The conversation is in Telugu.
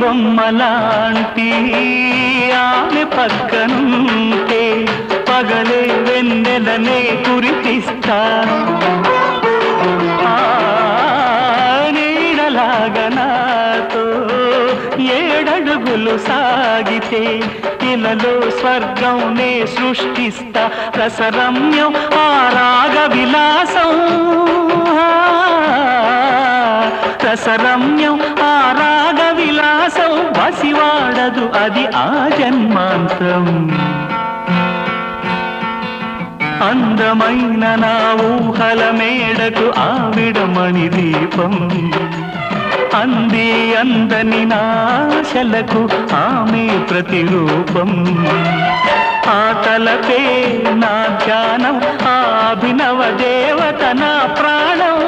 బొమ్మలాంటి ఆమె పక్కనుంటే పగలే వెన్నెలనే కురిపిస్తా నీడలాగా నాతో ఏడడుగులు సాగితే ఇలలో స్వర్గంనే సృష్టిస్తా రసరమ్యం ఆ రాగ విలాసం రసరమ్యం ఆ రాగ విలాసం వసివాడదు అది ఆ జన్మాంతం అందమైన నా ఊహల మేడకు ఆవిడమణి దీపం అంది అందని నాశలకు ఆమె ప్రతిరూపం ఆ తలపే నా ధ్యానం ఆ అభినవ దేవత నా ప్రాణం